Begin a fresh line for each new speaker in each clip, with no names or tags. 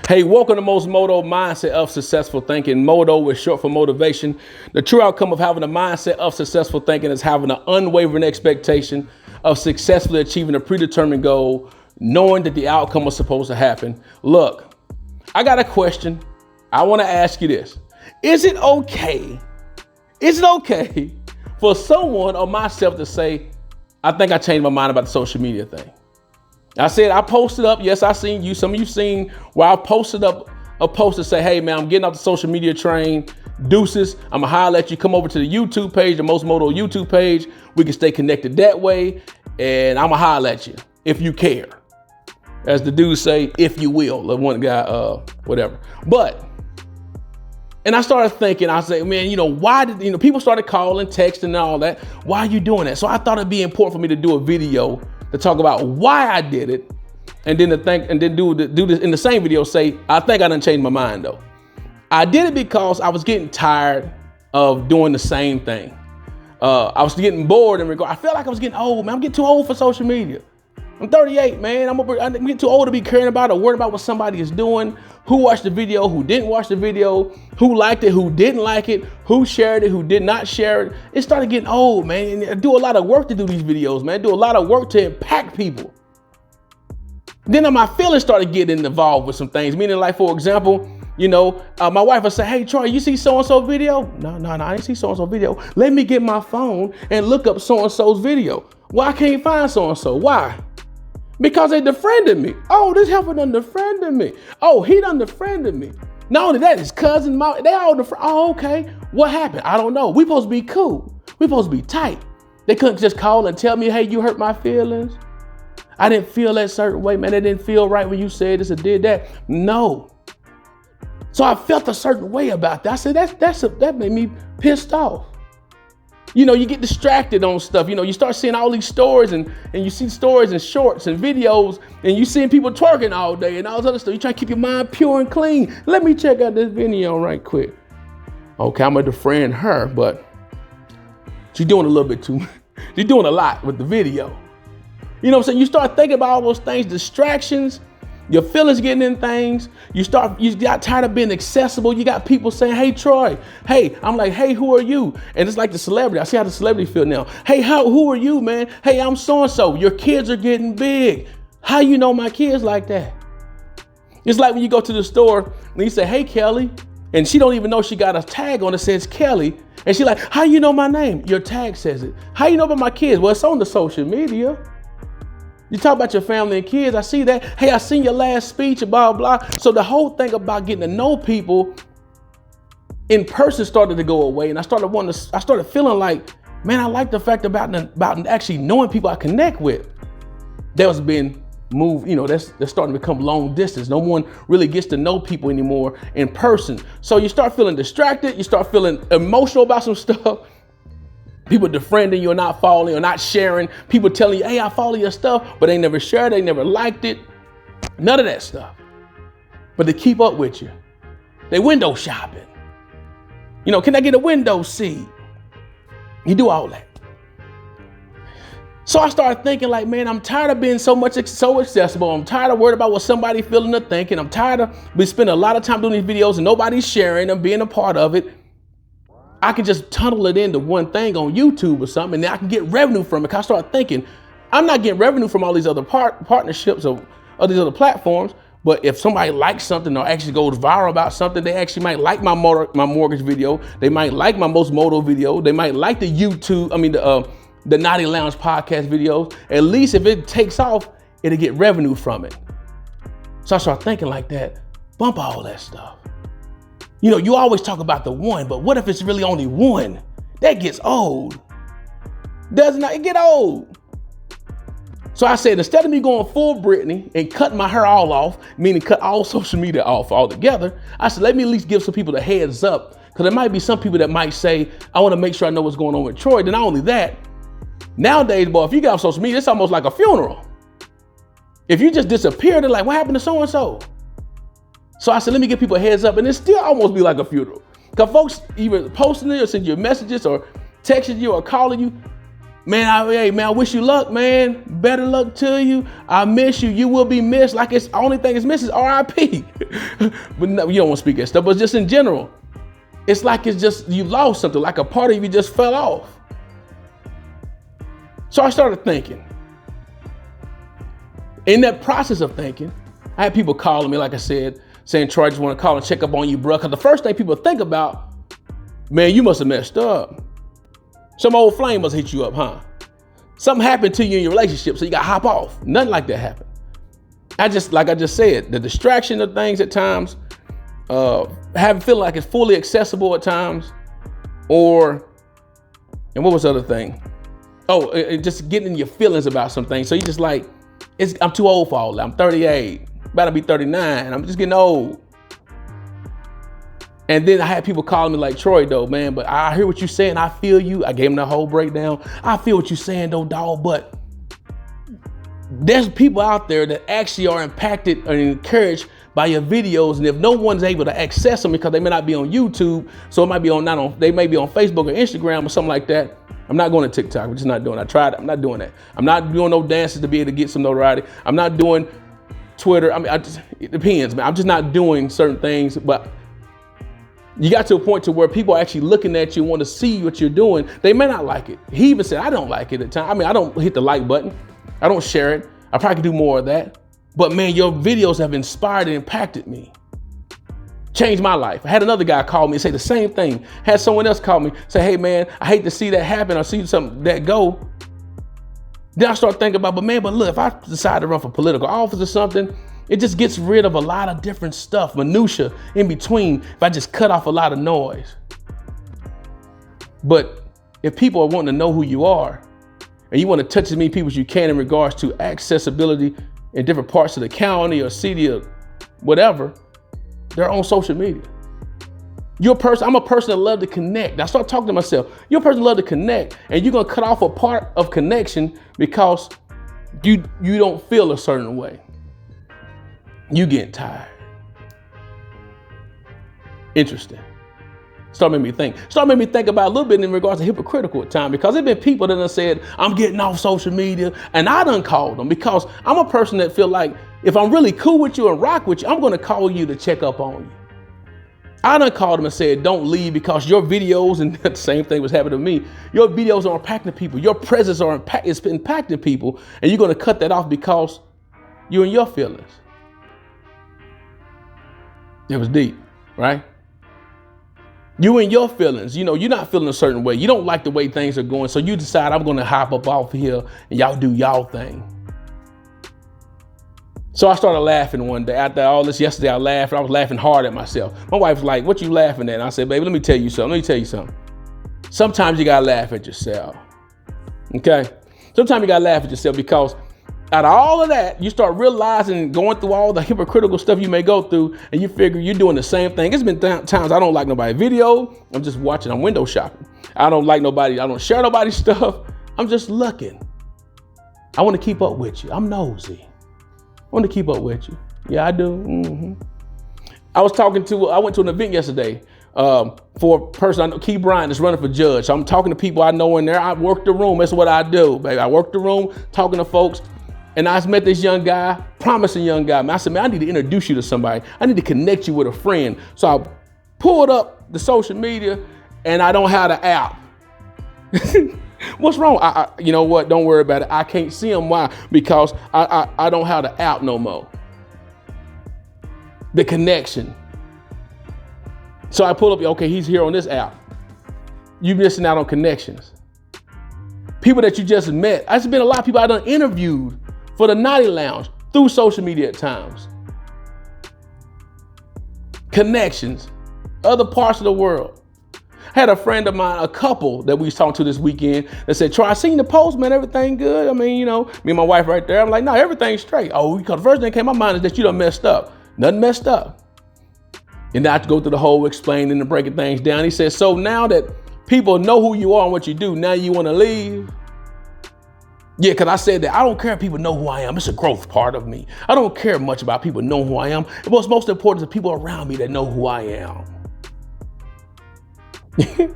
Hey, welcome to Most Moto Mindset of Successful Thinking. Moto is short for motivation. The true outcome of having a mindset of successful thinking is having an unwavering expectation of successfully achieving a predetermined goal, knowing that the outcome was supposed to happen. Look, I got a question. I want to ask you this. Is it okay for someone or myself to say, I think I changed my mind about the social media thing? I said, I posted up. Yes, I seen you. Some of you seen where I posted up a post to say, hey, man, I'm getting off the social media train. Deuces. I'm going to holler at you. Come over to the YouTube page, the Most Moto YouTube page. We can stay connected that way. And I'm going to holler at you if you care. As the dudes say, if you will. The one guy, whatever. And I started thinking, I said, man, why did, people started calling, texting and all that. Why are you doing that? So I thought it'd be important for me to do a video to talk about why I did it, and then do this in the same video. Say, I think I done changed my mind though. I did it because I was getting tired of doing the same thing. I was getting bored I felt like I was getting old, man. I'm getting too old for social media. I'm 38, man. I'm getting too old to be caring about or worried about what somebody is doing, who watched the video, who didn't watch the video, who liked it, who didn't like it, who shared it, who did not share it. It started getting old, man. And I do a lot of work to do these videos, man. I do a lot of work to impact people. Then my feelings started getting involved with some things, meaning like, for example, my wife would say, hey, Troy, you see so-and-so video? No, I didn't see so-and-so video. Let me get my phone and look up so-and-so's video. Well, I can't find so-and-so. Why? Because they defriended me. Oh, this helper done defriended me. Oh, he done defriended me. Not only that, his cousin, they all defriended. Oh, okay. What happened? I don't know. We supposed to be cool. We supposed to be tight. They couldn't just call and tell me, hey, you hurt my feelings. I didn't feel that certain way, man. It didn't feel right when you said this or did that. No. So I felt a certain way about that. I said, that made me pissed off. You get distracted on stuff. You start seeing all these stories and you see stories and shorts and videos and you seeing people twerking all day and all this other stuff. You try to keep your mind pure and clean. Let me check out this video right quick. Okay, I'm going to defriend her, but she's doing a little bit too much. She's doing a lot with the video. You know what I'm saying? You start thinking about all those things, distractions, your feelings getting in things. You got tired of being accessible. You got people saying, hey, Troy. Hey, I'm like, hey, who are you? And it's like the celebrity. I see how the celebrity feel now. Hey, who are you, man? Hey, I'm so-and-so. Your kids are getting big. How you know my kids like that? It's like when you go to the store and you say, hey, Kelly. And she don't even know she got a tag on that says Kelly. And she like, how you know my name? Your tag says it. How you know about my kids? Well, it's on the social media. You talk about your family and kids. I see that. Hey, I seen your last speech and blah, blah. So the whole thing about getting to know people in person started to go away. And I started feeling like, man, I like the fact about actually knowing people I connect with. That was being moved, that's starting to become long distance. No one really gets to know people anymore in person. So you start feeling distracted. You start feeling emotional about some stuff. People defriending you or not following or not sharing. People telling you, hey, I follow your stuff, but they never shared, they never liked it. None of that stuff. But they keep up with you. They window shopping. Can I get a window seat? You do all that. So I started thinking like, man, I'm tired of being so accessible. I'm tired of worried about what somebody feeling or thinking. I'm tired of spending a lot of time doing these videos and nobody's sharing them, being a part of it. I can just tunnel it into one thing on YouTube or something, and then I can get revenue from it. Cause I started thinking, I'm not getting revenue from all these other partnerships or these other platforms. But if somebody likes something or actually goes viral about something, they actually might like my mortgage video. They might like my Most Moto video. They might like the the Naughty Lounge podcast videos. At least if it takes off, it'll get revenue from it. So I started thinking like that. Bump all that stuff. You always talk about the one, but what if it's really only one? That gets old. Does not it get old? So I said, instead of me going full Britney and cutting my hair all off, meaning cut all social media off altogether, I said, let me at least give some people the heads up. Because there might be some people that might say, I want to make sure I know what's going on with Troy. Then not only that, nowadays, boy, if you got on social media, it's almost like a funeral. If you just disappear, they're like, what happened to so-and-so? So I said, let me give people a heads up, and it still almost be like a funeral. Because folks either posting it or send you messages or texting you or calling you. Man, I wish you luck, man. Better luck to you. I miss you. You will be missed. Like it's the only thing is missed is RIP. But no, you don't want to speak that stuff, but just in general, it's like it's just you lost something, like a part of you just fell off. So I started thinking. In that process of thinking, I had people calling me, like I said, saying, Troy, I just want to call and check up on you, bro. Because the first thing people think about, man, you must have messed up. Some old flame must hit you up, huh? Something happened to you in your relationship, so you got to hop off. Nothing like that happened. Like I just said, the distraction of things at times, feeling like it's fully accessible at times, and what was the other thing? Just getting your feelings about some things. So you just like, I'm too old for all that. I'm 38, about to be 39. I'm just getting old. And then I had people calling me like, Troy, though, man, but I hear what you're saying. I feel you. I gave them the whole breakdown. I feel what you're saying, though, dog, but there's people out there that actually are impacted and encouraged by your videos. And if no one's able to access them because they may not be on YouTube, so it might be they may be on Facebook or Instagram or something like that. I'm not going to TikTok. We're just not doing it. I tried it. I'm not doing that. I'm not doing no dances to be able to get some notoriety. I'm not doing Twitter. I mean, it depends, man. I'm just not doing certain things, but you got to a point to where people are actually looking at you and want to see what you're doing. They may not like it. He even said, I don't like it at times. I mean, I don't hit the like button. I don't share it. I probably could do more of that. But man, your videos have inspired and impacted me. Changed my life. I had another guy call me and say the same thing. Had someone else call me, say, hey man, I hate to see that happen or see something that go. Then I start thinking about, but look, if I decide to run for political office or something, it just gets rid of a lot of different stuff, minutia in between, if I just cut off a lot of noise. But if people are wanting to know who you are, and you want to touch as many people as you can in regards to accessibility in different parts of the county or city or whatever, they're on social media. I'm a person that love to connect. I start talking to myself. You're a person that love to connect, and you're gonna cut off a part of connection because you don't feel a certain way. You getting tired. Interesting. Start making me think about a little bit in regards to hypocritical at times, because there's been people that have said, I'm getting off social media, and I done called them because I'm a person that feel like if I'm really cool with you and rock with you, I'm gonna call you to check up on you. I done called them and said, don't leave because your videos, and the same thing was happening to me, your videos are impacting people. Your presence is impacting people, and you're gonna cut that off because you're in your feelings. It was deep, right? You in your feelings, you're not feeling a certain way. You don't like the way things are going. So you decide I'm going to hop up off here and y'all do y'all thing. So I started laughing one day. After all this yesterday, I laughed. I was laughing hard at myself. My wife was like, what you laughing at? And I said, baby, let me tell you something. Sometimes you got to laugh at yourself. Okay? Sometimes you got to laugh at yourself because out of all of that, you start realizing, going through all the hypocritical stuff you may go through, and you figure you're doing the same thing. It's been times I don't like nobody's video. I'm just watching. I'm window shopping. I don't like nobody. I don't share nobody's stuff. I'm just looking. I want to keep up with you. I'm nosy. I want to keep up with you. Yeah, I do. Mm-hmm. I went to an event yesterday for a person I know, Key Bryant, that's running for judge. So I'm talking to people I know in there. I work the room. That's what I do, baby. I work the room, talking to folks. And I met this young guy, promising young guy. I said, man, I need to introduce you to somebody. I need to connect you with a friend. So I pulled up the social media and I don't have the app. What's wrong? You know what? Don't worry about it. I can't see him. Why? Because I don't have the app no more. The connection. So I pull up, okay, he's here on this app. You're missing out on connections. People that you just met. There's been a lot of people I done interviewed for the Naughty Lounge through social media at times. Connections, other parts of the world. I had a friend of mine, a couple that we was talking to this weekend, that said, Troy, I seen the post, man, everything good. I mean, me and my wife right there. I'm like, no, everything's straight. Oh, because the first thing that came to my mind is that you done messed up. Nothing messed up. And I have to go through the whole explaining and breaking things down. He said, so now that people know who you are and what you do, now you want to leave? Yeah, because I said that I don't care if people know who I am. It's a growth part of me. I don't care much about people knowing who I am. What's most important is the people around me that know who I am.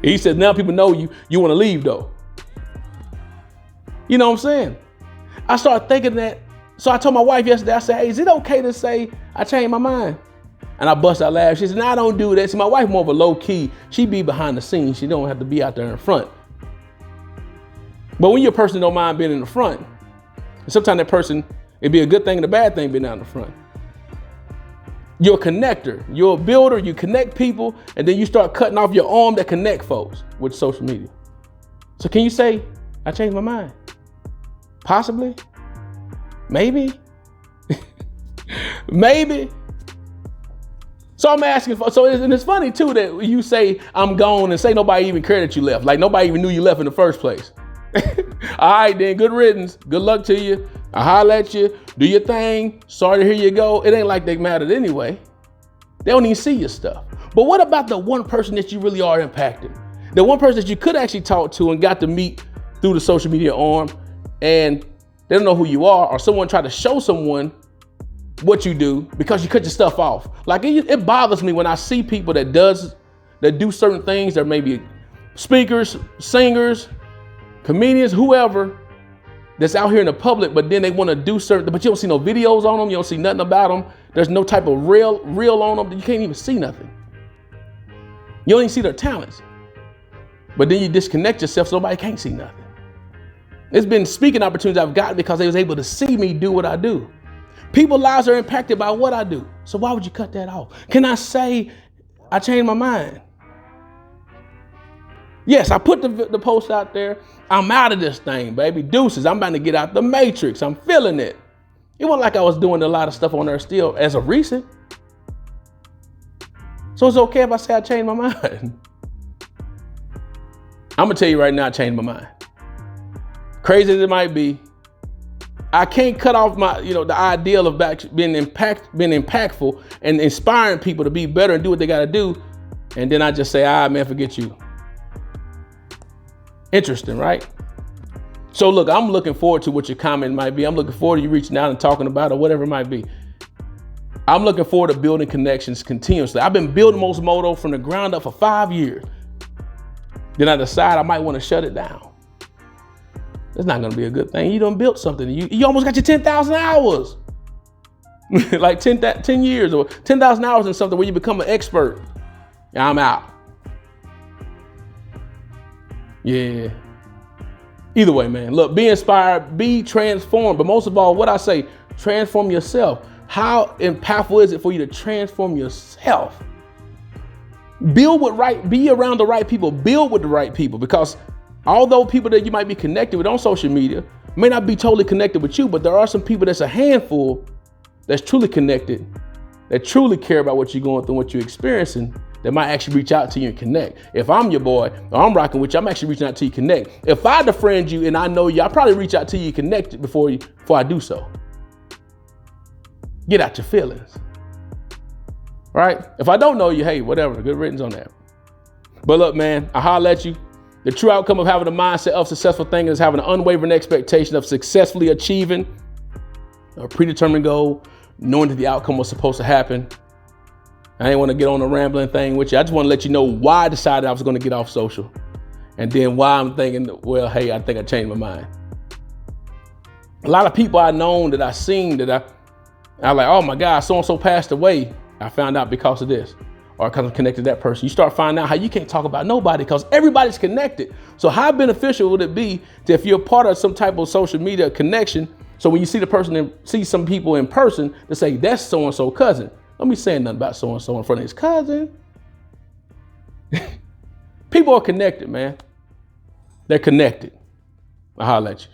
He said, now people know you. You want to leave, though. You know what I'm saying? I started thinking that. So I told my wife yesterday, I said, hey, is it okay to say I changed my mind? And I bust out laughing. She said, no, I don't do that. See, my wife more of a low key. She be behind the scenes. She don't have to be out there in front. But when you're a person that don't mind being in the front, sometimes that person, it'd be a good thing and a bad thing being out in the front. You're a connector. You're a builder. You connect people, and then you start cutting off your arm that connect folks with social media. So can you say, I changed my mind? Possibly. Maybe. Maybe. So I'm asking for, and it's funny too that you say I'm gone and say nobody even cared that you left. Like nobody even knew you left in the first place. All right, then, good riddance. Good luck to you. I holler at you. Do your thing. Sorry to hear you go. It ain't like they mattered anyway. They don't even see your stuff. But what about the one person that you really are impacting? The one person that you could actually talk to and got to meet through the social media arm, and they don't know who you are, or someone tried to show someone what you do because you cut your stuff off. Like it bothers me when I see people that do certain things. There may be speakers, singers, comedians, whoever that's out here in the public, but then they want to do certain, but you don't see no videos on them. You don't see nothing about them. There's no type of reel on them. You can't even see nothing. You don't even see their talents. But then you disconnect yourself so nobody can't see nothing. It's been speaking opportunities I've gotten because they was able to see me do what I do. People's lives are impacted by what I do. So why would you cut that off? Can I say I changed my mind? Yes, I put the post out there. I'm out of this thing, baby. Deuces. I'm about to get out the matrix. I'm feeling it. It wasn't like I was doing a lot of stuff on there still as of recent. So it's okay if I say I changed my mind. I'm gonna tell you right now, I changed my mind. Crazy as it might be, I can't cut off the ideal of being impactful and inspiring people to be better and do what they gotta do. And then I just say, man, forget you. Interesting, right? So look, I'm looking forward to what your comment might be. I'm looking forward to you reaching out and talking about it, whatever it might be. I'm looking forward to building connections continuously. I've been building Mosimoto from the ground up for 5 years. Then I decide I might want to shut it down. It's not going to be a good thing. You done built something. You almost got your 10,000 hours. Like 10 years or 10,000 hours in something where you become an expert. Yeah, I'm out. Yeah. Either way, man. Look, be inspired, be transformed. But most of all, what I say, transform yourself. How impactful is it for you to transform yourself? Be around the right people, build with the right people, because although people that you might be connected with on social media may not be totally connected with you, but there are some people that's a handful that's truly connected, that truly care about what you're going through, what you're experiencing, that might actually reach out to you and connect. If I'm your boy or I'm rocking with you, I'm actually reaching out to you, connect. If I befriend you and I know you, I'll probably reach out to you, connect before I do so. Get out your feelings. Right? If I don't know you, hey, whatever, good riddance on that. But look, man, I holler at you. The true outcome of having a mindset of successful thinking is having an unwavering expectation of successfully achieving a predetermined goal, knowing that the outcome was supposed to happen. I ain't want to get on a rambling thing with you. I just want to let you know why I decided I was going to get off social, and then why I'm thinking, well, hey, I think I changed my mind. A lot of people I known that I seen that I like, oh my God, so-and-so passed away. I found out because of this, or because I'm connected to that person. You start finding out how you can't talk about nobody because everybody's connected. So how beneficial would it be to, if you're part of some type of social media connection, so when you see the person and see some people in person, to say, that's so-and-so cousin. Don't be saying nothing about so-and-so in front of his cousin. People are connected, man. They're connected. I'll holler at you.